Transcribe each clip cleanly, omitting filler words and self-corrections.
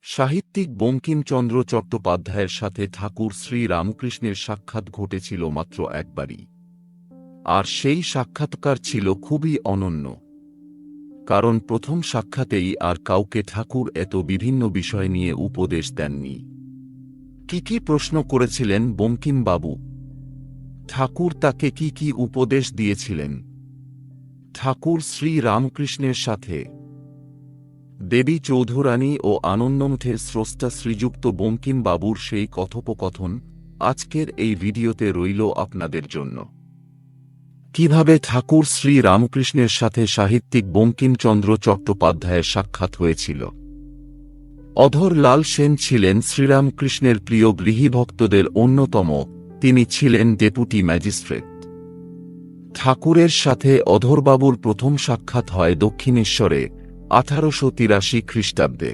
সাহিত্যিক বঙ্কিমচন্দ্র চট্টোপাধ্যায়ের সাথে ঠাকুর শ্রী রামকৃষ্ণের সাক্ষাৎ ঘটেছিল মাত্র একবারই। আর সেই সাক্ষাৎকার ছিল খুবই অনন্য, কারণ প্রথম সাক্ষাতেই আর কাউকে ঠাকুর এত বিভিন্ন বিষয় নিয়ে উপদেশ দেননি। কি কি প্রশ্ন করেছিলেন বঙ্কিমবাবু? ঠাকুর তাকে কি কি উপদেশ দিয়েছিলেন? ঠাকুর শ্রী রামকৃষ্ণের সাথে দেবী চৌধুরানী ও আনন্দমঠের স্রষ্টা শ্রীযুক্ত বঙ্কিমবাবুর সেই কথোপকথন আজকের এই ভিডিওতে রইল আপনাদের জন্য। কিভাবে ঠাকুর শ্রী রামকৃষ্ণের সাথে সাহিত্যিক বঙ্কিমচন্দ্র চট্টোপাধ্যায়ের সাক্ষাৎ হয়েছিল। অধর লাল সেন ছিলেন শ্রীরামকৃষ্ণের প্রিয় গৃহীভক্তদের অন্যতম। তিনি ছিলেন ডেপুটি ম্যাজিস্ট্রেট। ঠাকুরের সাথে অধরবাবুর প্রথম সাক্ষাৎ হয় দক্ষিণেশ্বরে 1883 খ্রিস্টাব্দে।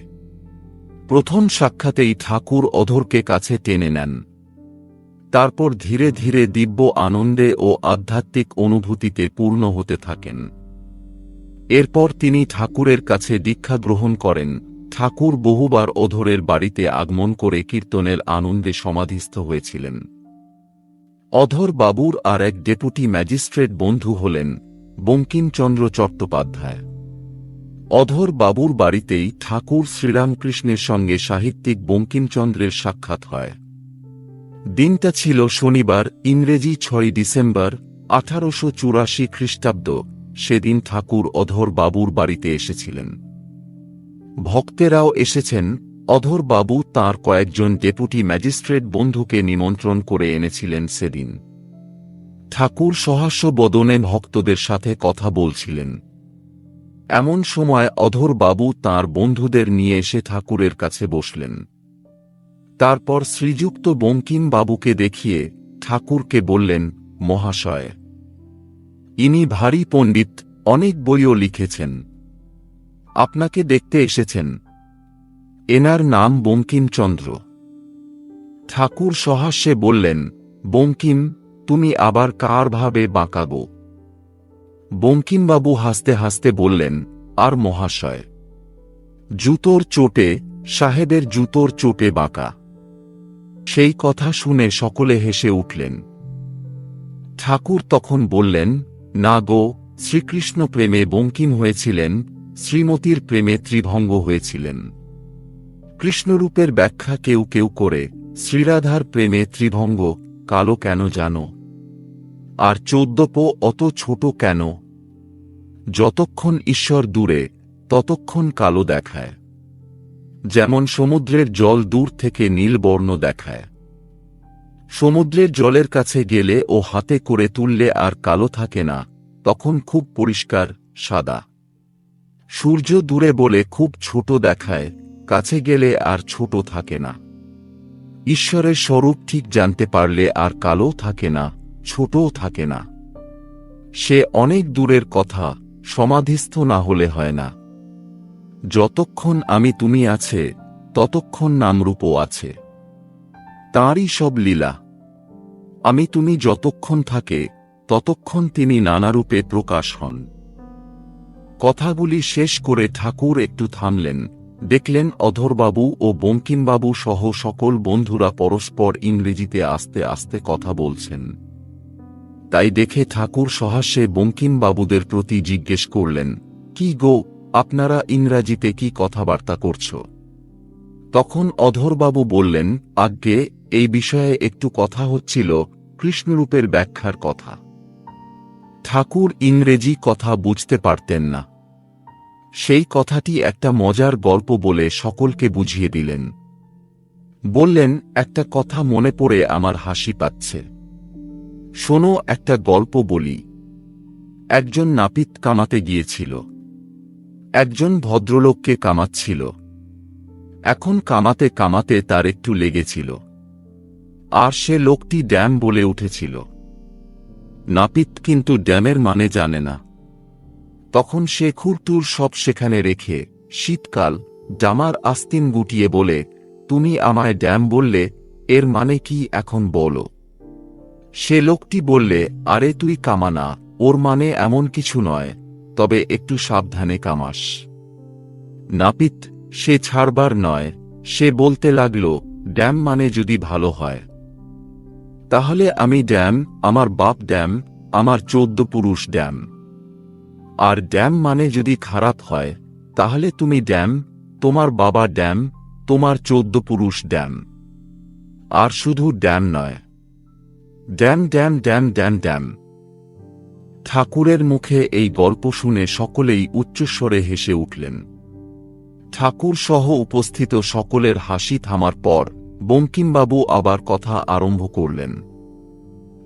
প্রথম সাক্ষাতেই ঠাকুর অধরকে কাছে টেনে নেন। তারপর ধীরে ধীরে দিব্য আনন্দে ও আধ্যাত্মিক অনুভূতিতে পূর্ণ হতে থাকেন। এরপর তিনি ঠাকুরের কাছে দীক্ষা গ্রহণ করেন। ঠাকুর বহুবার অধরের বাড়িতে আগমন করে কীর্তনের আনন্দে সমাধিস্থ হয়েছিলেন। অধর বাবুর আর এক ডেপুটি ম্যাজিস্ট্রেট বন্ধু হলেন বঙ্কিমচন্দ্র চট্টোপাধ্যায়। অধর বাবুর বাড়িতেই ঠাকুর শ্রীরামকৃষ্ণের সঙ্গে সাহিত্যিক বঙ্কিমচন্দ্রের সাক্ষাৎ হয়। দিনটা ছিল শনিবার, ইংরেজি 6 ডিসেম্বর 1884 খ্রিস্টাব্দ। সেদিন ঠাকুর অধর বাবুর বাড়িতে এসেছিলেন। ভক্তেরাও এসেছেন। অধর বাবু তাঁর কয়েকজন ডেপুটি ম্যাজিস্ট্রেট বন্ধুকে নিমন্ত্রণ করে এনেছিলেন সেদিন। ঠাকুর সহাস্য বদনে ভক্তদের সাথে কথা বলছিলেন। এমন সময় অধর বাবু তাঁর বন্ধুদের নিয়ে এসে ঠাকুরের কাছে বসলেন। তারপর শ্রীযুক্ত বঙ্কিম বাবুকে দেখিয়ে ঠাকুরকে বললেন, মহাশয়, ইনি ভারী পণ্ডিত, অনেক বইও লিখেছেন। আপনাকে দেখতে এসেছেন। এনার নাম বঙ্কিমচন্দ্র। ঠাকুর সহাস্যে বললেন, বঙ্কিম, তুমি আবার কার ভাবে বাঁকা গো? বঙ্কিমবাবু হাসতে হাসতে বললেন, আর মহাশয়, জুতোর চোটে, সাহেবের জুতোর চোটে বাঁকা। সেই কথা শুনে সকলে হেসে উঠলেন। ঠাকুর তখন বললেন, না গো, শ্রীকৃষ্ণ প্রেমে বঙ্কিম হয়েছিলেন, শ্রীমতীর প্রেমে ত্রিভঙ্গ হয়েছিলেন। কৃষ্ণরূপের ব্যাখ্যা কেউ কেউ করে, শ্রীরাধার প্রেমে ত্রিভঙ্গ কালো কেন জানো? আর 14 অত ছোট কেন? যতক্ষণ ঈশ্বর দূরে ততক্ষণ কালো দেখায়। যেমন সমুদ্রের জল দূর থেকে নীল বর্ণ দেখায়। সমুদ্রের জলের কাছে গেলে ও হাতে করে তুললে আর কালো থাকে না, তখন খুব পরিষ্কার সাদা। সূর্য দূরে বলে খুব ছোট দেখায়, কাছে গেলে আর ছোট থাকে না। ঈশ্বরের স্বরূপ ঠিক জানতে পারলে আর কালো থাকে না, ছোটও থাকে না। সে অনেক দূরের কথা, সমাধিস্থ না হলে হয় না। যতক্ষণ আমি তুমি আছে, ততক্ষণ নামরূপও আছে। তাঁরই সব লীলা। আমি তুমি যতক্ষণ থাকে, ততক্ষণ তিনি নানারূপে প্রকাশ হন। কথাগুলি শেষ করে ঠাকুর একটু থামলেন। দেখলেন অধরবাবু ও বঙ্কিমবাবু সহ সকল বন্ধুরা পরস্পর ইংরেজিতে আস্তে আস্তে কথা বলছেন। তাই দেখে ঠাকুর সহাস্যে বঙ্কিমবাবুদের প্রতি জিজ্ঞেস করলেন, কি গো, আপনারা ইংরাজিতে কি কথাবার্তা করছ? তখন অধরবাবু বললেন, আজ্ঞে, এই বিষয়ে একটু কথা হচ্ছিল, কৃষ্ণরূপের ব্যাখ্যার কথা। ঠাকুর ইংরেজি কথা বুঝতে পারতেন না। সেই কথাটি একটা মজার গল্প বলে সকলকে বুঝিয়ে দিলেন। বললেন, একটা কথা মনে পড়ে আমার হাসি পাচ্ছে। শোনো, একটা গল্প বলি। একজন নাপিত কামাতে গিয়েছিল। একজন ভদ্রলোককে কামাচ্ছিল। এখন কামাতে কামাতে তার একটু লেগেছিল। আর সে লোকটি ড্যাম বলে উঠেছিল। নাপিত কিন্তু ড্যামের মানে জানে না। তখন সে খুরটুর সব সেখানে রেখে, শীতকাল, জামার আস্তিন গুটিয়ে বলে, তুমি আমায় ড্যাম বললে, এর মানে কি এখন বলো? সে লোকটি বললে, আরে তুই কামানা, ওর মানে এমন কিছু নয়, তবে একটু সাবধানে কামাস। নাপিত, সে ছাড়বার নয়, সে বলতে লাগল, ড্যাম মানে যদি ভালো হয় তাহলে আমি ড্যাম, আমার বাপ ড্যাম, আমার 14 পুরুষ ড্যাম। আর ড্যাম মানে যদি খারাপ হয় তাহলে তুমি ড্যাম, তোমার বাবা ড্যাম, তোমার 14 পুরুষ ড্যাম। আর শুধু ড্যাম নয়, dam dam dam dam dam. ঠাকুরের মুখে এই গল্প শুনে সকলেই উচ্চস্বরে হেসে উঠলেন। ঠাকুর সহ উপস্থিত সকলের হাসি থামার পর বঙ্কিমবাবু আবার কথা আরম্ভ করলেন।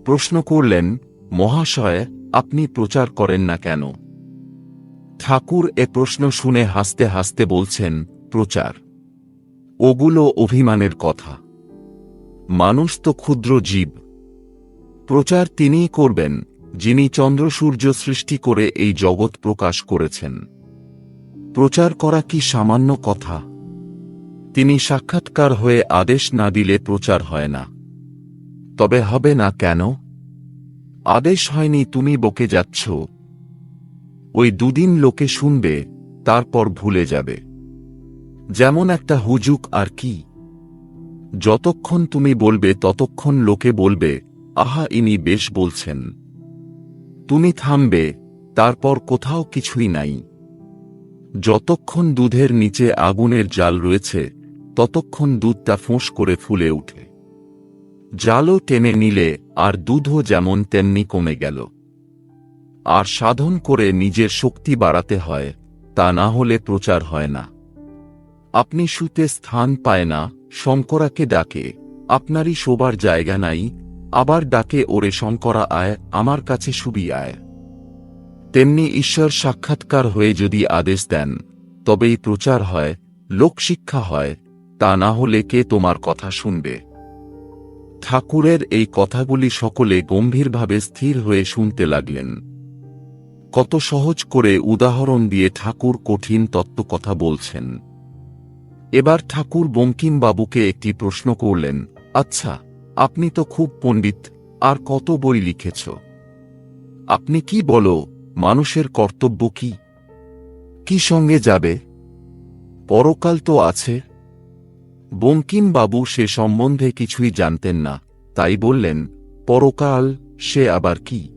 প্রশ্ন করলেন, মহাশয়, আপনি প্রচার করেন না কেন? ঠাকুর এ প্রশ্ন শুনে হাসতে হাসতে বলছেন, প্রচার? ওগুলো অভিমানের কথা। মানুষ তো ক্ষুদ্র জীব। প্রচার তিনিই করবেন যিনি চন্দ্র সূর্য সৃষ্টি করে এই জগৎ প্রকাশ করেছেন। প্রচার করা কি সামান্য কথা? তিনি সাক্ষাৎকার হয়ে আদেশ না দিলে প্রচার হয় না। তবে হবে না কেন? আদেশ হয়নি, তুমি বকে যাচ্ছ। ওই দুদিন লোকে শুনবে, তারপর ভুলে যাবে। যেমন একটা হুজুক, আর কি। যতক্ষণ তুমি বলবে ততক্ষণ লোকে বলবে, আহা, ইনি বেশ বলছেন। তুমি থামবে, তারপর কোথাও কিছুই নাই। যতক্ষণ দুধের নিচে আগুনের জাল রয়েছে ততক্ষণ দুধটা ফোঁস করে ফুলে উঠে। জালও টেনে নিলে আর দুধও যেমন তেমনি কমে গেল। আর সাধন করে নিজের শক্তি বাড়াতে হয়, তা না হলে প্রচার হয় না। আপনি শুতে স্থান পায় না, শঙ্করাকে ডাকে, আপনারই শোবার জায়গা নাই, আবার ডাকে, ওরে শঙ্করা আয়, আমার কাছে শুবি আয়। তেমনি ঈশ্বর সাক্ষাৎকার হয়ে যদি আদেশ দেন তবেই প্রচার হয়, লোকশিক্ষা হয়, তা না হলে কে তোমার কথা শুনবে? ঠাকুরের এই কথাগুলি সকলে গম্ভীরভাবে স্থির হয়ে শুনতে লাগলেন। কত সহজ করে উদাহরণ দিয়ে ঠাকুর কঠিন তত্ত্ব কথা বলছেন। এবার ঠাকুর বঙ্কিমবাবুকে একটি প্রশ্ন করলেন, আচ্ছা, আপনি তো খুব পণ্ডিত, আর কত বই লিখেছ। আপনি কি বলো, মানুষের কর্তব্য কি? কি সঙ্গে যাবে? পরকাল তো আছে। বঙ্কিমবাবু সে সম্বন্ধে কিছুই জানতেন না, তাই বললেন, পরকাল, সে আবার কি?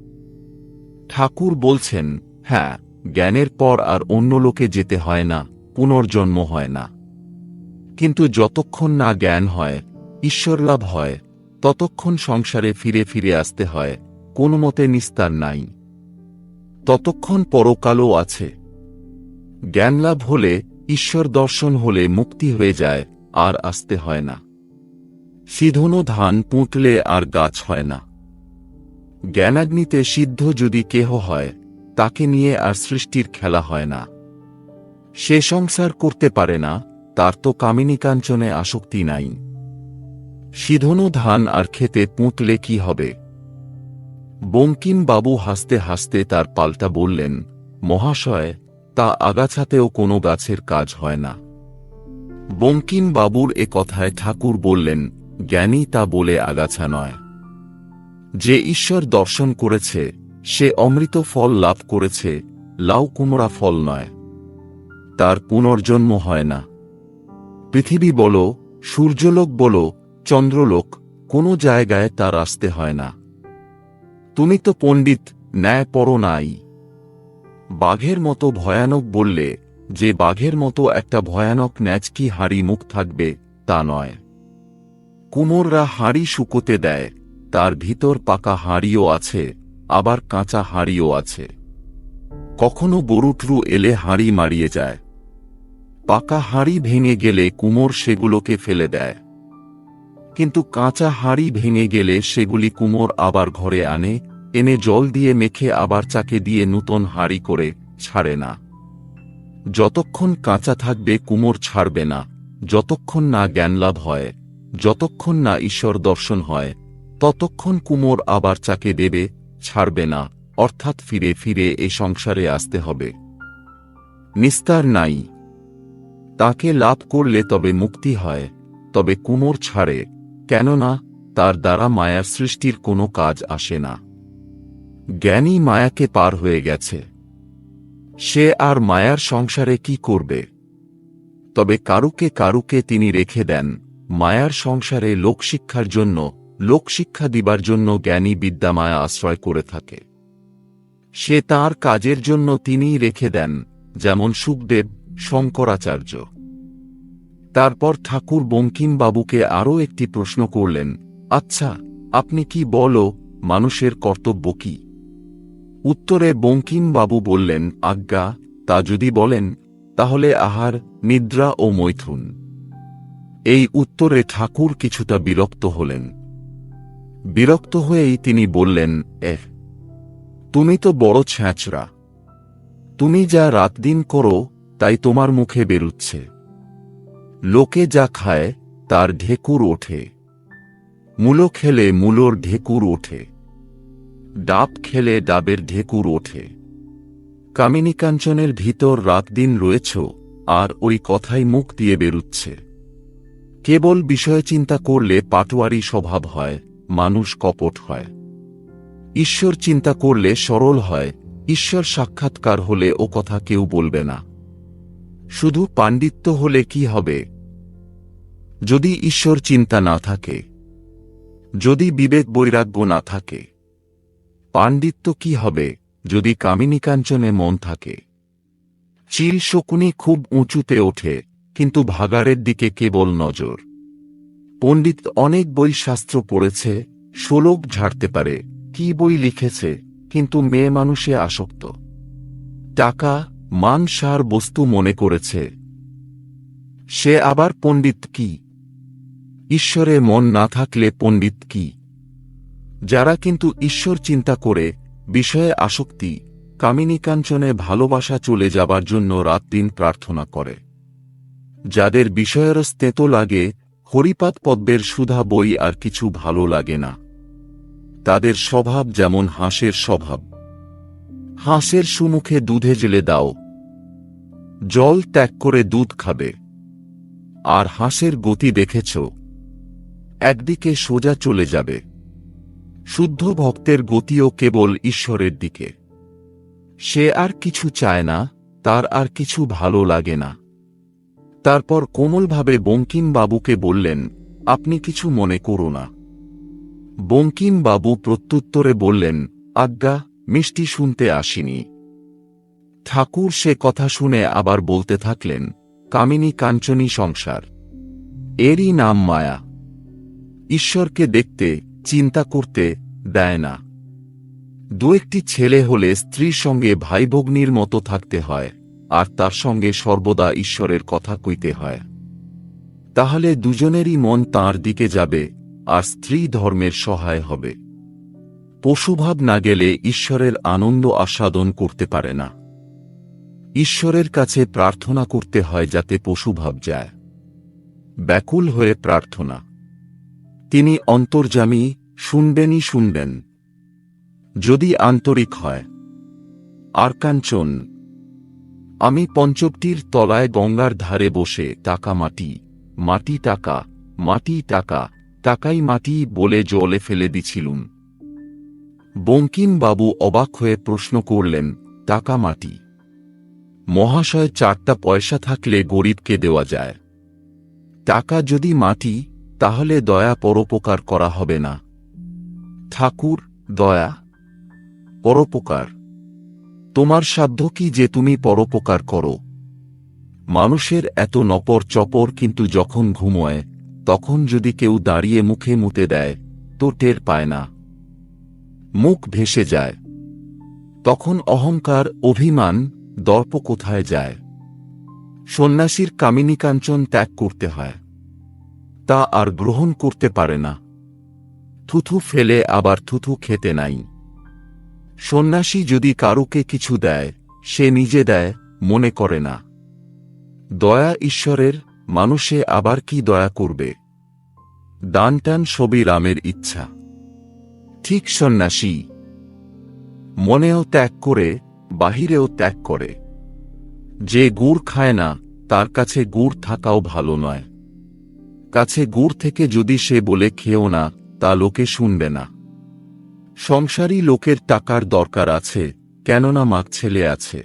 ঠাকুর বলছেন, হ্যাঁ, জ্ঞানের পর আর অন্য লোকে যেতে হয় না, পুনর্জন্ম হয় না। কিন্তু যতক্ষণ না জ্ঞান হয়, ঈশ্বরলাভ হয়, ততক্ষণ সংসারে ফিরে ফিরে আসতে হয়, কোনো মতে নিস্তার নাই। ততক্ষণ পরকালও আছে। জ্ঞানলাভ হলে, ঈশ্বর দর্শন হলে মুক্তি হয়ে যায়, আর আসতে হয় না। সিধনো ধান পুঁতলে আর গাছ হয় না। জ্ঞানাগ্নিতে সিদ্ধ যদি কেহ হয়, তাকে নিয়ে আর সৃষ্টির খেলা হয় না। সে সংসার করতে পারে না, তার তো কামিনী কাঞ্চনে আসক্তি নাই। সিধনো ধান আর খেতে পুঁতলে কি হবে? বঙ্কিমবাবু হাসতে হাসতে তার পাল্টা বললেন, মহাশয়, তা আগাছাতেও কোনো গাছের কাজ হয় না। বঙ্কিমবাবুর এ কথায় ঠাকুর বললেন, জ্ঞানী তা বলে আগাছা নয়। যে ঈশ্বর দর্শন করেছে সে অমৃত ফল লাভ করেছে, লাউ কুমড়া ফল নয়। তার পুনর্জন্ম হয় না। পৃথিবী বলো, সূর্যলোক বলো, চন্দ্রলোক, কোনো জায়গায় তার আসতে হয় না। তুমি তো পণ্ডিত, ন্যায় পড়ো নাই। বাঘের মতো ভয়ানক বললে যে বাঘের মতো একটা ভয়ানক ন্যাচ কি হাঁড়ি মুখ থাকবে, তা নয়। কুমোররা হাঁড়ি শুকোতে দেয়, তার ভিতর পাকা হাঁড়িও আছে, আবার কাঁচা হাঁড়িও আছে। কখনো বরুটরু এলে হাঁড়ি মারিয়ে যায়। পাকা হাঁড়ি ভেঙে গেলে কুমোর সেগুলোকে ফেলে দেয়। কিন্তু কাঁচা হাঁড়ি ভেঙে গেলে সেগুলি কুমোর আবার ঘরে আনে, এনে জল দিয়ে মেখে আবার চাকে দিয়ে নূতন হাঁড়ি করে ছাড়ে না। যতক্ষণ কাঁচা থাকবে কুমোর ছাড়বে না, যতক্ষণ না জ্ঞানলাভ হয়, যতক্ষণ না ঈশ্বর দর্শন হয়, ততক্ষণ কুমোর আবার চাকে দেবে, ছাড়বে না, অর্থাৎ ফিরে ফিরে এ সংসারে আসতে হবে। নিস্তার নাই। তাকে লাভ করলে তবে মুক্তি হয়, তবে কুমোর ছাড়ে, কেননা তার দ্বারা মায়ার সৃষ্টির কোনো কাজ আসে না। জ্ঞানী মায়াকে পার হয়ে গেছে। সে আর মায়ার সংসারে কি করবে? তবে কারুকে কারুকে তিনি রেখে দেন মায়ার সংসারে লোকশিক্ষার জন্য, লোকশিক্ষা দিবার জন্য জ্ঞানী বিদ্যামায়া আশ্রয় করে থাকে। সে তাঁর কাজের জন্য তিনিই রেখে দেন, যেমন সুখদেব, শঙ্করাচার্য। তারপর ঠাকুর বঙ্কিমবাবুকে আরও একটি প্রশ্ন করলেন, আচ্ছা, আপনি কি বলো, মানুষের কর্তব্য কি? উত্তরে বঙ্কিমবাবু বললেন, আজ্ঞা, তা যদি বলেন, তাহলে আহার, নিদ্রা ও মৈথুন। এই উত্তরে ঠাকুর কিছুটা বিরক্ত হলেন। বিরক্ত হয়েই তিনি বললেন, তুমি তো বড় ছ্যাঁচড়া। তুমি যা রাত দিন করো তাই তোমার মুখে বেরুচ্ছে। লোকে যা খায় তার ঢেকুর ওঠে। মূলো খেলে মূলোর ঢেকুর ওঠে, ডাব খেলে ডাবের ঢেকুর ওঠে। কামিনী কাঞ্চনের ভিতর রাত দিন রয়েছ, আর ওই কথাই মুখ দিয়ে বেরুচ্ছে। কেবল বিষয় চিন্তা করলে পাটোয়ারি স্বভাব হয়, মানুষ কপট হয়। ঈশ্বর চিন্তা করলে সরল হয়, ঈশ্বর সাক্ষাৎকার হলে ও কথা কেউ বলবে না। শুধু পাণ্ডিত্য হলে কি হবে যদি ঈশ্বর চিন্তা না থাকে, যদি বিবেক বৈরাগ্য না থাকে? পাণ্ডিত্য কি হবে যদি কামিনী কাঞ্চনে মন থাকে? চিল শকুনি খুব উঁচুতে ওঠে, কিন্তু ভাগাড়ের দিকে কেবল নজর। পণ্ডিত অনেক বই শাস্ত্র পড়েছে, শ্লোক ঝাড়তে পারে, কি বই লিখেছে, কিন্তু মেয়ে মানুষে আসক্ত। টাকা, মান সার বস্তু মনে করেছে। সে আবার পণ্ডিত কি? ঈশ্বরে মন না থাকলে পণ্ডিত কি? যারা কিন্তু ঈশ্বর চিন্তা করে, বিষয়ে আসক্তি, কামিনী কাঞ্চনে ভালোবাসা চলে যাবার জন্য রাত দিন প্রার্থনা করে, যাদের বিষয়ের স্তেতো লাগে, হরিপাদ পদ্মের সুধা বই আর কিছু ভালো লাগে না, তাদের স্বভাব যেমন হাঁসের স্বভাব। হাঁসের সুমুখে দুধে জেলে দাও, জল ত্যাগ করে দুধ খাবে। আর হাঁসের গতি দেখেছ, একদিকে সোজা চলে যাবে। শুদ্ধ ভক্তের গতিও কেবল ঈশ্বরের দিকে। সে আর কিছু চায় না, তার আর কিছু ভালো লাগে না। তারপর কোমলভাবে বঙ্কিমবাবুকে বললেন, আপনি কিছু মনে করো না। বঙ্কিমবাবু প্রত্যুত্তরে বললেন, আজ্ঞা, মিষ্টি শুনতে আসিনি। ঠাকুর সে কথা শুনে আবার বলতে থাকলেন, কামিনী কাঞ্চনী সংসার, এরই নাম মায়া। ঈশ্বরকে দেখতে, চিন্তা করতে দেয় না। দু একটি ছেলে হলে স্ত্রীর সঙ্গে ভাই ভগ্নীর মতো থাকতে হয়, আর তার সঙ্গে সর্বদা ঈশ্বরের কথা কইতে হয়। তাহলে দুজনেরই মন তাঁর দিকে যাবে, আর স্ত্রী ধর্মের সহায় হবে। পশুভাব না গেলে ঈশ্বরের আনন্দ আস্বাদন করতে পারে না। ঈশ্বরের কাছে প্রার্থনা করতে হয় যাতে পশুভাব যায়। ব্যাকুল হয়ে প্রার্থনা। তিনি অন্তর্যামী, শুনবেনই শুনবেন, যদি আন্তরিক হয়। আর কাঞ্চন, আমি পঞ্চবটির তলায় গঙ্গার ধারে বসে টাকা মাটি, মাটি টাকা, মাটি টাকা, টাকাই মাটি বলে জলে ফেলে দিছিলুম। বঙ্কিমবাবু অবাক হয়ে প্রশ্ন করলেন, টাকা মাটি? মহাশয়, 4টা পয়সা থাকলে গরিবকে দেওয়া যায়। টাকা যদি মাটি, তাহলে দয়া পরোপকার করা হবে না। ঠাকুর, দয়া পরোপকার? তোমার সাধ্য কি যে তুমি পরোপকার করো? মানুষের এত নপর চপর, কিন্তু যখন ঘুমোয় তখন যদি কেউ দাঁড়িয়ে মুখে মুতে দেয় তো টের পায় না, মুখ ভেসে যায়। তখন অহংকার, অভিমান, দর্প কোথায় যায়? সন্ন্যাসীর কামিনী কাঞ্চন ত্যাগ করতে হয়, তা আর গ্রহণ করতে পারে না। থুথু ফেলে আবার থুথু খেতে নাই। সন্ন্যাসী যদি কারুকে কিছু দেয়, সে নিজে দেয়, মনে করে না। দয়া ঈশ্বরের, মানুষে আবার কি দয়া করবে? দানটান সবই রামের ইচ্ছা। ঠিক সন্ন্যাসী মনেও ত্যাগ করে, বাহিরেও ত্যাগ করে। যে গুড় খায় না, তার কাছে গুড় থাকাও ভালো নয়। কাছে গুড় থেকে যদি সে বলে খেও না, তা লোকে শুনবে না। সংসারী লোকের টাকার দরকার আছে, কেননা মাগ ছেলে আছে।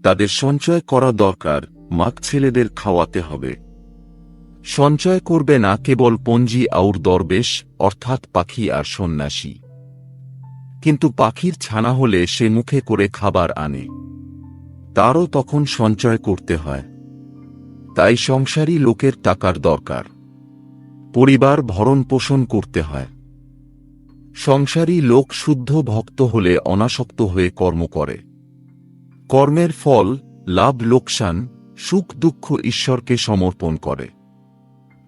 তাদের সঞ্চয় করা দরকার, মাক ছেলেদের খাওয়াতে হবে। সঞ্চয় করবে না কেবল পঞ্জি আউর দরবেশ অর্থাৎ পাখি আর সন্ন্যাসী। কিন্তু পাখির ছানা হলে সে মুখে করে খাবার আনে, তারও তখন সঞ্চয় করতে হয়। তাই সংসারী লোকের টাকার দরকার, পরিবার ভরণ পোষণ করতে হয়। সংসারী লোক শুদ্ধ ভক্ত হলে অনাসক্ত হয়ে কর্ম করে। কর্মের ফল, লাভ লোকসান, সুখ দুঃখ ঈশ্বরকে সমর্পণ করে,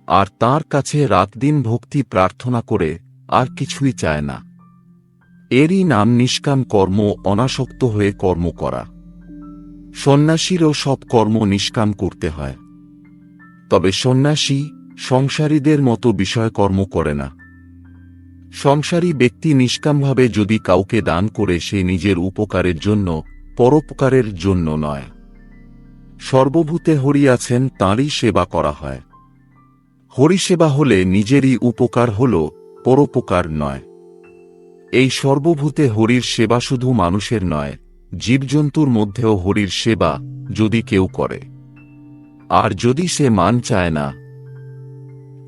আর তার কাছে রাতদিন ভক্তি প্রার্থনা করে, আর কিছুই চায় না। এরই নাম নিষ্কাম কর্ম, অনাসক্ত হয়ে কর্ম করা। সন্ন্যাসীরও সব কর্ম নিষ্কাম করতে হয়, তবে সন্ন্যাসী সংসারীদের মতো বিষয়কর্ম করে না। সংসারী ব্যক্তি নিষ্কামভাবে যদি কাউকে দান করে সে নিজের উপকারের জন্য, পরোপকারের জন্য নয়। সর্বভূতে হরি আছেন, তাঁরই সেবা করা হয়। হরিসেবা হলে নিজেরই উপকার হল, পরোপকার নয়। এই সর্বভূতে হরির সেবা শুধু মানুষের নয়, জীবজন্তুর মধ্যেও হরির সেবা যদি কেউ করে, আর যদি সে মান চায় না,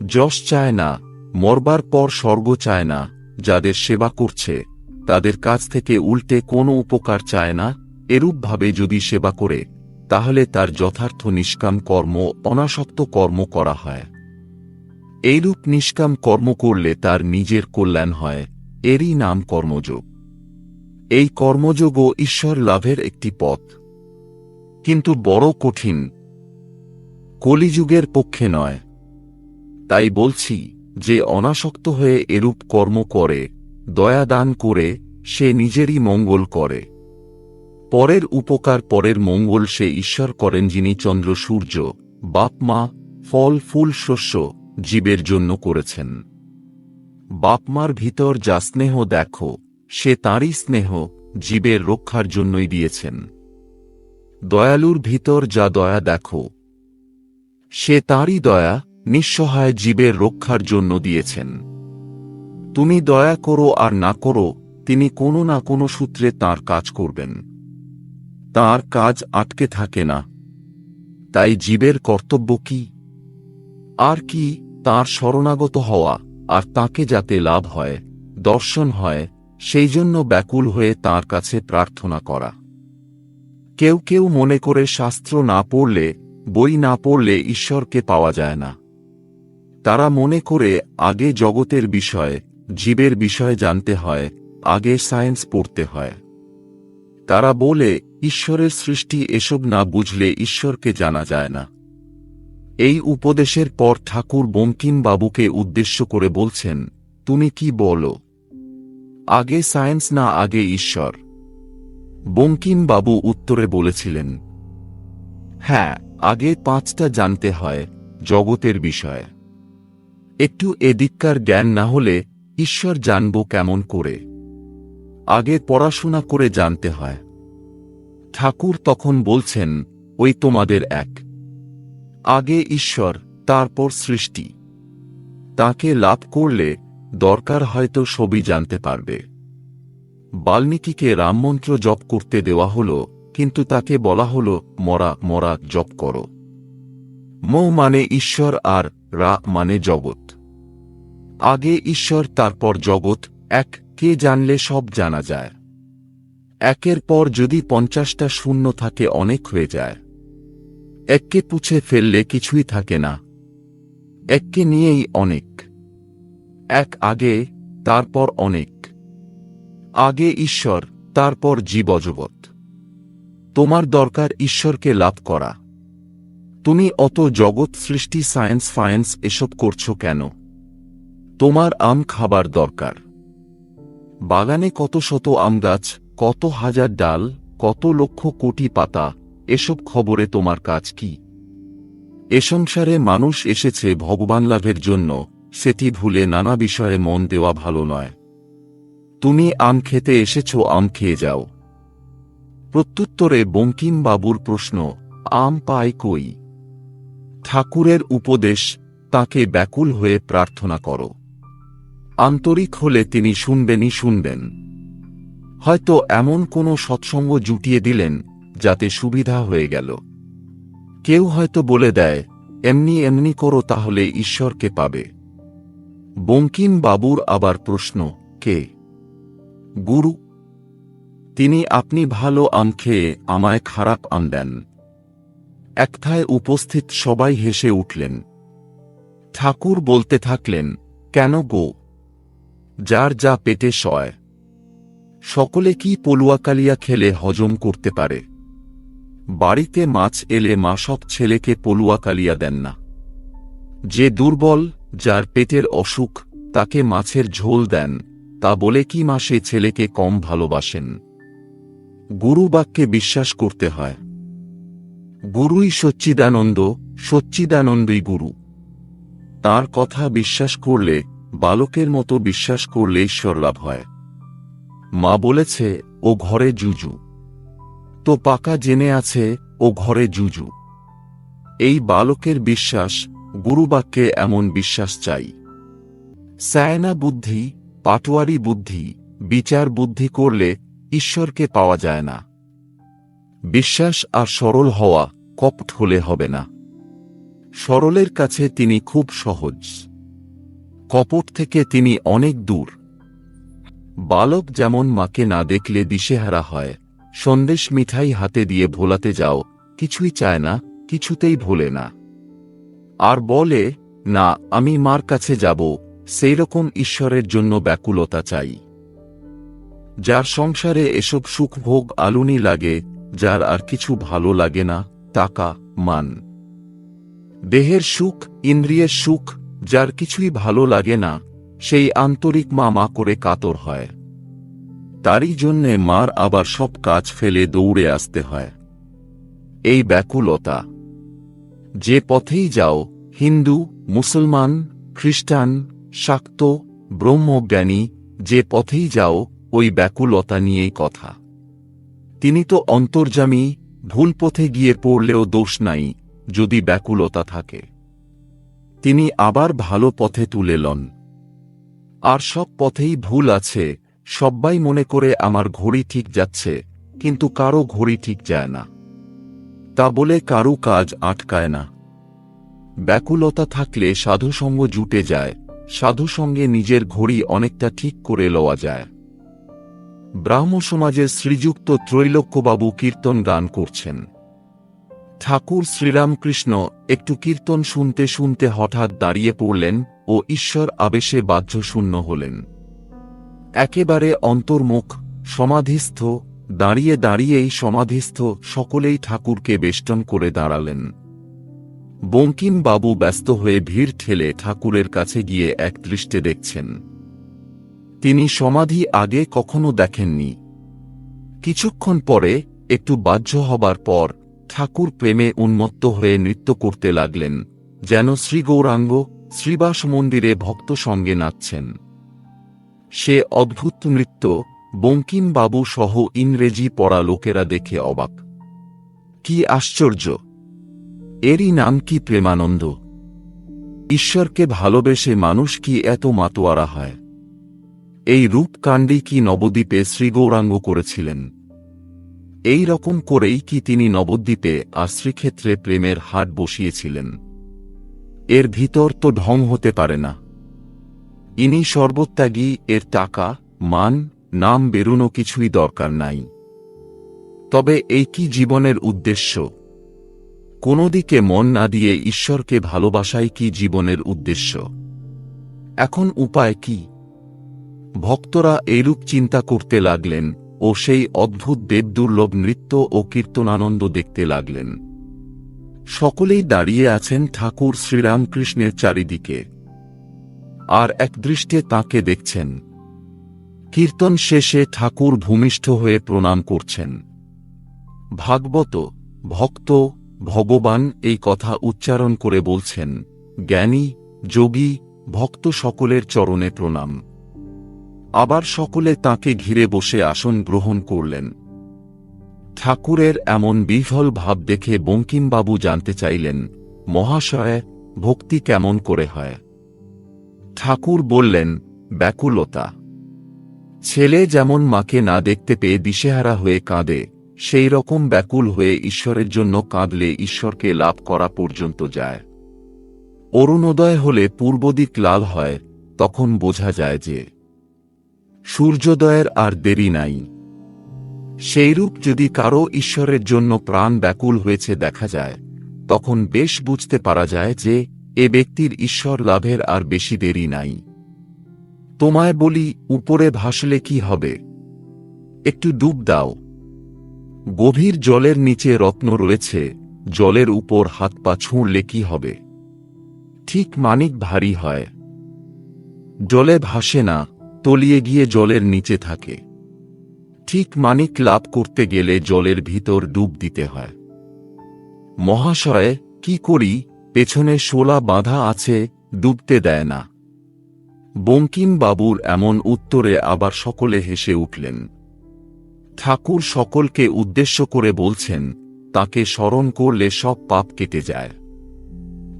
যশ চায় না, মরবার পর স্বর্গ চায় না, যাদের সেবা করছে তাদের কাছ থেকে উল্টে কোনো উপকার চায় না, এরূপভাবে যদি সেবা করে, তাহলে তার যথার্থ নিষ্কাম কর্ম, অনাসক্ত কর্ম করা হয়। এইরূপ নিষ্কাম কর্ম করলে তার নিজের কল্যাণ হয়, এরই নাম কর্মযোগ। এই কর্মযোগও ঈশ্বর লাভের একটি পথ, কিন্তু বড় কঠিন, কলিযুগের পক্ষে নয়। তাই বলছি, যে অনাসক্ত হয়ে এরূপ কর্ম করে, দয়া দান করে, সে নিজেরই মঙ্গল করে। পরের উপকার, পরের মঙ্গল সে ঈশ্বর করেন, যিনি চন্দ্র সূর্য, বাপ মা, ফল ফুল শস্য জীবের জন্য করেছেন। বাপমার ভিতর যা স্নেহ দেখো, সে তাঁরই স্নেহ জীবের রক্ষার জন্যই দিয়েছেন। দয়ালুর ভিতর যা দয়া দেখো, সে তাঁরই দয়া নিঃসহায় জীবের রক্ষার জন্য দিয়েছেন। তুমি দয়া করো আর না করো, তিনি কোনো না কোনো সূত্রে তাঁর কাজ করবেন। তাঁর কাজ আটকে থাকে না। তাই জীবের কর্তব্য কি? আর কি, তাঁর শরণাগত হওয়া, আর তাঁকে যাতে লাভ হয়, দর্শন হয়, সেই জন্য ব্যাকুল হয়ে তাঁর কাছে প্রার্থনা করা। কেউ কেউ মনে করে শাস্ত্র না পড়লে, বই না পড়লে ঈশ্বরকে পাওয়া যায় না। তারা মনে করে আগে জগতের বিষয়, জীবের বিষয় জানতে হয়, আগে সায়েন্স পড়তে হয়। তারা বলে ঈশ্বরের সৃষ্টি এসব না বুঝলে ঈশ্বরকে জানা যায় না। এই উপদেশের পর ঠাকুর বঙ্কিমবাবুকে উদ্দেশ্য করে বলছেন, তুমি কি বলো, আগে সায়েন্স না আগে ঈশ্বর? বঙ্কিমবাবু উত্তরে বলেছিলেন, হ্যাঁ, আগে পাঁচটা জানতে হয় জগতের বিষয়। একটু এদিককার জ্ঞান না হলে ঈশ্বর জানব কেমন করে? আগে পড়াশোনা করে জানতে হয়। ঠাকুর তখন বলছেন, ওই তোমাদের এক, আগে ঈশ্বর, তারপর সৃষ্টি। তাকে লাভ করলে দরকার হয়তো সবই জানতে পারবে। বাল্মীকিকে রামমন্ত্র জপ করতে দেওয়া হলো, কিন্তু তাকে বলা হলো মরা মরা জপ করো। ম মানে ঈশ্বর আর রা মানে জগৎ। আগে ঈশ্বর তারপর জগৎ, এক কে জানলে সব জানা যায়। একের পর যদি 50টা শূন্য থাকে অনেক হয়ে যায়। এককে পুছে ফেললে কিছুই থাকে না। এককে নিয়েই অনেক। এক আগে, তারপর অনেক। আগে ঈশ্বর, তারপর জীবজগৎ। তোমার দরকার ঈশ্বরকে লাভ করা। তুমি অত জগৎ সৃষ্টি সায়েন্স ফায়েন্স এসব করছো কেন? তোমার আম খাবার দরকার। বাগানে কত শত আম গাছ, কত হাজার ডাল, কত লক্ষ কোটি পাতা, এসব খবরে তোমার কাজ কি? এ সংসারে মানুষ এসেছে ভগবান লাভের জন্য, সেটি ভুলে নানা বিষয়ে মন দেওয়া ভালো নয়। তুমি আম খেতে এসেছ, আম খেয়ে যাও। প্রত্যুত্তরে বঙ্কিমবাবুর প্রশ্ন, আম পাই কই? ঠাকুরের উপদেশ, তাকে ব্যাকুল হয়ে প্রার্থনা করো। আন্তরিক হলে তিনি শুনবেনই শুনবেন। হয়তো এমন কোনো সৎসঙ্গ জুটিয়ে দিলেন, যাতে সুবিধা হয়ে গেল। কেউ হয়তো বলে দেয়, এমনি এমনি করো তাহলে ঈশ্বরকে পাবে। বঙ্কিম বাবুর আবার প্রশ্ন, কে? গুরু। তিনি আপনি ভালো আম খেয়ে আমায় খারাপ আম দেন। একথায় উপস্থিত সবাই হেসে উঠলেন। ঠাকুর বলতে থাকলেন, কেন গো? যার যা পেটে সয়। সকলে কি পলুয়াকালিয়া খেলে হজম করতে পারে? বাড়িতে মাছ এলে মা সব ছেলেকে পলুয়াকালিয়া দেন না। যে দুর্বল, যার পেটের অসুখ, তাকে মাছের ঝোল দেন, তা বলে কি মা সে ছেলেকে কম ভালোবাসেন? গুরু বাক্যে বিশ্বাস করতে হয়। গুরুই সচ্চিদানন্দ, সচ্চিদানন্দই গুরু। তাঁর কথা বিশ্বাস করলে, বালকের মতো বিশ্বাস করলে ঈশ্বর লাভ হয়। মা বলেছে, ও ঘরে জুজু। তো পাকা জেনে আছে, ও ঘরে জুজু। এই বালকের বিশ্বাস, গুরুবাক্যে এমন বিশ্বাস চাই। সায়না বুদ্ধি, পাটোয়ারি বুদ্ধি, বিচার বুদ্ধি করলে ঈশ্বরকে পাওয়া যায় না। বিশ্বাস আর সরল হওয়া, কপট হলে হবে না। সরলের কাছে তিনি খুব সহজ, কপট থেকে তিনি অনেক দূর। বালক যেমন মাকে না দেখলে দিশেহারা হয়, সন্দেশ মিঠাই হাতে দিয়ে ভোলাতে যাও, কিছুই চায় না, কিছুতেই ভোলে না। আর বলে, না আমি মার কাছে যাব, সেই রকম ঈশ্বরের জন্য ব্যাকুলতা চাই। যার সংসারে এসব সুখ ভোগ আলুনি লাগে, যার আর কিছু ভালো লাগে না, টাকা, মান, দেহের সুখ, ইন্দ্রিয়ের সুখ, যার কিছুই ভালো লাগে না, সেই আন্তরিক মা মা করে কাতর হয়। তারই জন্যে মার আবার সব কাজ ফেলে দৌড়ে আসতে হয়। এই ব্যাকুলতা। যে পথেই যাও, হিন্দু, মুসলমান, খ্রিস্টান, শাক্ত, ব্রহ্মজ্ঞানী, যে পথেই যাও, ওই ব্যাকুলতা নিয়েই কথা। তিনি তো অন্তর্যামী, ভুল পথে গিয়ে পড়লেও দোষ নাই, যদি ব্যাকুলতা থাকে। তিনি আবার ভালো পথে তুলে লন। আর সব পথেই ভুল আছে, সব্বাই মনে করে আমার ঘড়ি ঠিক যাচ্ছে, কিন্তু কারো ঘড়ি ঠিক যায় না। তা বলে কারো কাজ আটকায় না। ব্যাকুলতা থাকলে সাধুসঙ্গ জুটে যায়, সাধুসঙ্গে নিজের ঘড়ি অনেকটা ঠিক করে লওয়া যায়। ব্রাহ্ম সমাজের শ্রীযুক্ত ত্রৈলোক্যবাবু কীর্তন গান করছেন। ঠাকুর শ্রীরামকৃষ্ণ একটু কীর্তন শুনতে শুনতে হঠাৎ দাঁড়িয়ে পড়লেন ও ঈশ্বর আবেশে বাহ্যশূন্য হলেন। একেবারে অন্তর্মুখ, সমাধিস্থ, দাঁড়িয়ে দাঁড়িয়েই সমাধিস্থ সকলেই ঠাকুরকে বেষ্টন করে দাঁড়ালেন। বঙ্কিম বাবু ব্যস্ত হয়ে ভিড় ঠেলে ঠাকুরের কাছে গিয়ে একদৃষ্টে দেখছেন। তিনি সমাধি আগে কখনো দেখেননি। কিছুক্ষণ পরে, একটু বাহ্য হবার পর, ঠাকুর প্রেমে উন্মত্ত হয়ে নৃত্য করতে লাগলেন, যেন শ্রীগৌরাঙ্গ শ্রীবাস মন্দিরে ভক্ত সঙ্গে নাচছেন। সে অদ্ভুত নৃত্য বঙ্কিম বাবু সহ ইংরেজি পড়া লোকেরা দেখে অবাক। কি আশ্চর্য! এরই নাম কি প্রেমানন্দ! ঈশ্বরকে ভালোবেসে মানুষ কি এত মাতোয়ারা হয়! এই রূপকাণ্ডই কি নবদ্বীপে শ্রীগৌরাঙ্গ করেছিলেন? এই রকম করেই কি তিনি নবদ্বীপে আর শ্রীক্ষেত্রে প্রেমের হাট বসিয়েছিলেন? এর ভিতর তো ঢং হতে পারে না। ইনি সর্বত্যাগী, এর টাকা, মান, নাম বেরুনো কিছুই দরকার নাই। তবে এই কি জীবনের উদ্দেশ্য? কোনো দিকে মন না দিয়ে ঈশ্বরকে ভালোবাসাই কি জীবনের উদ্দেশ্য? এখন উপায় কি? ভক্তরা এইরূপ চিন্তা করতে লাগলেন ও সেই অদ্ভুত দেবদুর্লভ নৃত্য ও কীর্তনানন্দ দেখতে লাগলেন। সকলেই দাঁড়িয়ে আছেন ঠাকুর শ্রীরামকৃষ্ণের চারিদিকে, আর একদৃষ্টে তাঁকে দেখছেন। কীর্তন শেষে ঠাকুর ভূমিষ্ঠ হয়ে প্রণাম করছেন। ভাগবত, ভক্ত, ভগবান এই কথা উচ্চারণ করে বলছেন, জ্ঞানী, যোগী, ভক্ত সকলের চরণে প্রণাম। আবার সকলে তাঁকে ঘিরে বসে আসন গ্রহণ করলেন। ঠাকুরের এমন বিহ্বল ভাব দেখে বঙ্কিমবাবু জানতে চাইলেন, মহাশয়, ভক্তি কেমন করে হয়? ঠাকুর বললেন, ব্যাকুলতা। ছেলে যেমন মাকে না দেখতে পেয়ে দিশেহারা হয়ে কাঁদে, সেই রকম ব্যাকুল হয়ে ঈশ্বরের জন্য কাঁদলে ঈশ্বরকে লাভ করা পর্যন্ত যায়। অরুণোদয় হলে পূর্বদিক লাল হয়, তখন বোঝা যায় যে সূর্যোদয়ের আর দেরি নাই। সেইরূপ যদি কারো ঈশ্বরের জন্য প্রাণ ব্যাকুল হয়েছে দেখা যায়, তখন বেশ বুঝতে পারা যায় যে এ ব্যক্তির ঈশ্বর লাভের আর বেশি দেরি নাই। তোমায় বলি, উপরে ভাসলে কি হবে? একটু ডুব দাও। গভীর জলের নিচে রত্ন রয়েছে, জলের উপর হাত পা ছুঁড়লে কি হবে? ঠিক মানিক ভারী হয়। জলে ভাসে না, তলিয়ে গিয়ে জলের নিচে থাকে। ঠিক মানিক লাভ করতে গেলে জলের ভিতর ডুব দিতে হয়। মহাশয়, কি করি? পেছনে শোলা বাঁধা আছে, ডুবতে দেয় না। বঙ্কিমবাবুর এমন উত্তরে আবার সকলে হেসে উঠলেন। ঠাকুর সকলকে উদ্দেশ্য করে বলছেন, তাকে স্মরণ করলে সব পাপ কেটে যায়,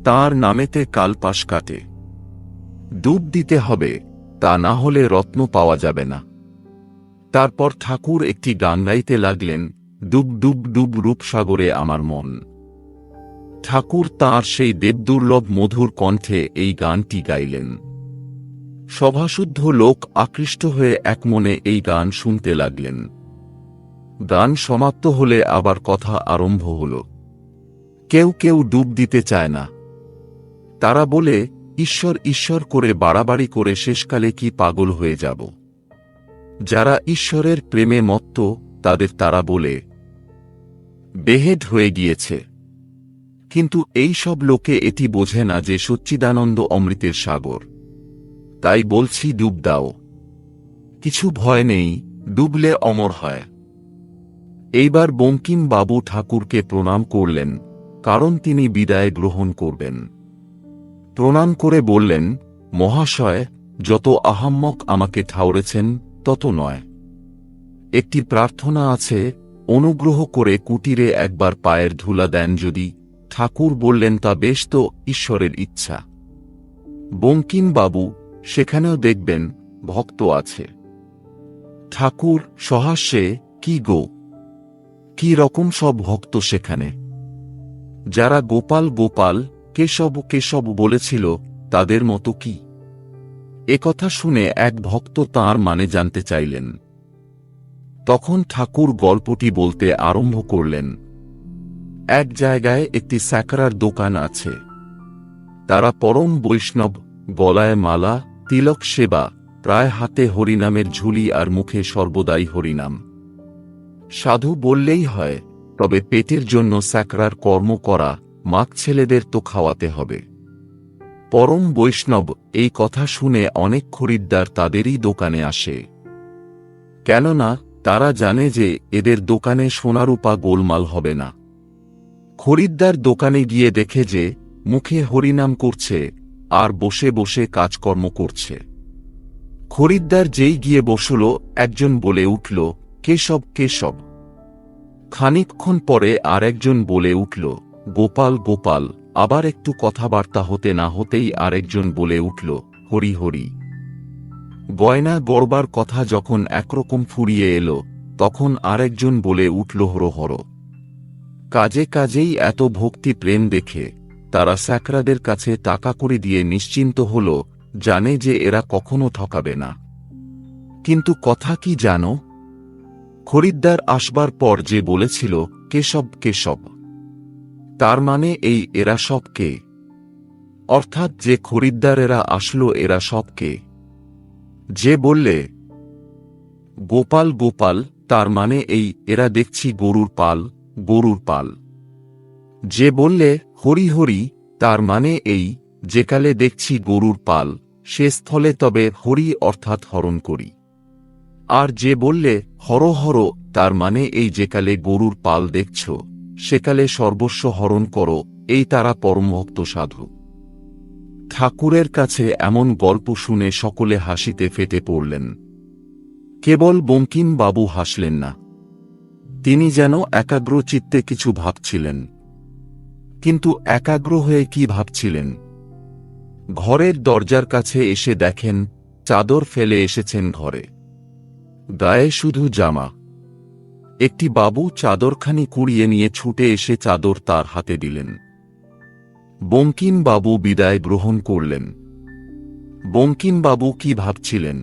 তাঁর নামেতে কালপাশ কাটে। ডুব দিতে হবে, তা না হলে রত্ন পাওয়া যাবে না। তারপর ঠাকুর একটি গান গাইতে লাগলেন, ডুব ডুব ডুব রূপসাগরে আমার মন। ঠাকুর তাঁর সেই দেবদুর্লভ মধুর কণ্ঠে এই গানটি গাইলেন। সভাশুদ্ধ লোক আকৃষ্ট হয়ে একমনে এই গান শুনতে লাগলেন। গান সমাপ্ত হলে আবার কথা আরম্ভ হল। কেউ কেউ ডুব দিতে চায় না। তারা বলে, ঈশ্বর ঈশ্বর করে বাড়াবাড়ি করে শেষকালে কি পাগল হয়ে যাব? যারা ঈশ্বরের প্রেমে মত্ত, তাদের তারা বলে বেহেড হয়ে গিয়েছে। কিন্তু এই সব লোকে এটি বোঝে না যে সচ্চিদানন্দ অমৃতের সাগর। তাই বলছি, ডুব দাও। কিছু ভয় নেই, ডুবলে অমর হয়। এইবার বঙ্কিমবাবু ঠাকুরকে প্রণাম করলেন, কারণ তিনি বিদায় গ্রহণ করবেন। প্রণাম করে বললেন, মহাশয়, যত আহাম্মক আমাকে ঠাউরেছেন তত নয়। একটি প্রার্থনা আছে, অনুগ্রহ করে কুটিরে একবার পায়ের ধুলা দেন যদি। ঠাকুর বললেন, তা বেশ তো, ঈশ্বরের ইচ্ছা। বঙ্কিমবাবু, সেখানেও দেখবেন ভক্ত আছে। ঠাকুর সহাস্যে, কি গো, কি রকম সব ভক্ত সেখানে! যারা গোপাল গোপাল কেশব কেশব বলেছিল, তাদের মতো কি? একথা শুনে এক ভক্ত তাঁর মানে জানতে চাইলেন। তখন ঠাকুর গল্পটি বলতে আরম্ভ করলেন। এক জায়গায় একটি স্যাকরার দোকান আছে। তারা পরম বৈষ্ণব, গলায় মালা, তিলক সেবা, প্রায় হাতে হরিনামের ঝুলি আর মুখে সর্বদাই হরিনাম। সাধু বললেই হয়, তবে পেটের জন্য স্যাকরার কর্ম করা, মাক ছেলেদের তো খাওয়াতে হবে। পরম বৈষ্ণব এই কথা শুনে অনেক খরিদ্দার তাদেরই দোকানে আসে। কেননা তারা জানে যে এদের দোকানে সোনারূপা গোলমাল হবে না। খরিদ্দার দোকানে গিয়ে দেখে যে মুখে হরিনাম করছে আর বসে বসে কাজকর্ম করছে। খরিদ্দার যেই গিয়ে বসল, একজন বলে উঠল, কেশব কেশব। খানিকক্ষণ পরে আর একজন বলে উঠল, গোপাল গোপাল। আবার একটু কথাবার্তা হতে না হতেই আরেকজন বলে উঠল, হরি হরি। গয়না গড়বার কথা যখন একরকম ফুরিয়ে এল, তখন আরেকজন বলে উঠল, হর হর। কাজে কাজেই এত ভক্তি প্রেম দেখে তারা স্যাকরাদের কাছে টাকা করে দিয়ে নিশ্চিন্ত হল, জানে যে এরা কখনো ঠকাবে না। কিন্তু কথা কি জানো? খরিদ্দার আসবার পর যে বলেছিল, কেশব কেশব, তার মানে এই এরা সব কে? অর্থাৎ যে খরিদ্দারেরা আসলো এরা সব কে? যে বললে গোপাল গোপাল, তার মানে এই এরা দেখছি গরুর পাল, গরুর পাল। যে বললে হরি হরি, তার মানে এই যেকালে দেখছি গরুর পাল, সে স্থলে তবে হরি অর্থাৎ হরণ করি। আর যে বললে হর হর, তার মানে এই যেকালে গরুর পাল দেখছ, সেকালে সর্বস্ব হরণ করো, এই তারা পরমভক্ত সাধু। ঠাকুরের কাছে এমন গল্প শুনে সকলে হাসিতে ফেটে পড়লেন। কেবল বঙ্কিমবাবু হাসলেন না। তিনি যেন একাগ্র চিত্তে কিছু ভাবছিলেন। কিন্তু একাগ্র হয়ে কি ভাবছিলেন? ঘরের দরজার কাছে এসে দেখেন চাদর ফেলে এসেছেন ঘরে, গায়ে শুধু জামা। একটি বাবু চাদরখানি কুড়িয়ে নিয়ে ছুটে এসে চাদর তার হাতে দিলেন। বঙ্কিমবাবু বিদায় গ্রহণ করলেন। বঙ্কিমবাবু কি ভাবছিলেন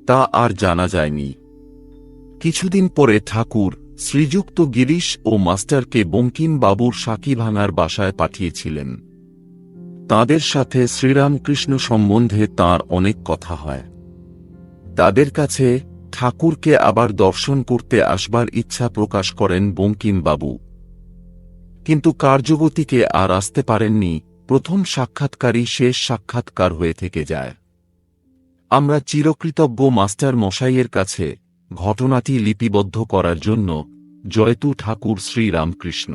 তা আর জানা যায়নি। কিছুদিন পরে ঠাকুর শ্রীযুক্ত গিরিশ ও মাস্টারকে বঙ্কিমবাবুর সাকিভাঙার বাসায় পাঠিয়েছিলেন। তাদের সাথে শ্রীরামকৃষ্ণ সম্বন্ধে তাঁর অনেক কথা হয়। তাদের কাছে ঠাকুরকে আবার দর্শন করতে আসবার ইচ্ছা প্রকাশ করেন বঙ্কিমবাবু, কিন্তু কার্যগতিকে আর আসতে পারেননি। প্রথম সাক্ষাৎকারই শেষ সাক্ষাৎকার হয়ে থেকে যায়। আমরা চিরকৃতজ্ঞ মাস্টার মশাইয়ের কাছে ঘটনাটি লিপিবদ্ধ করার জন্য। জয়তু ঠাকুর শ্রীরামকৃষ্ণ।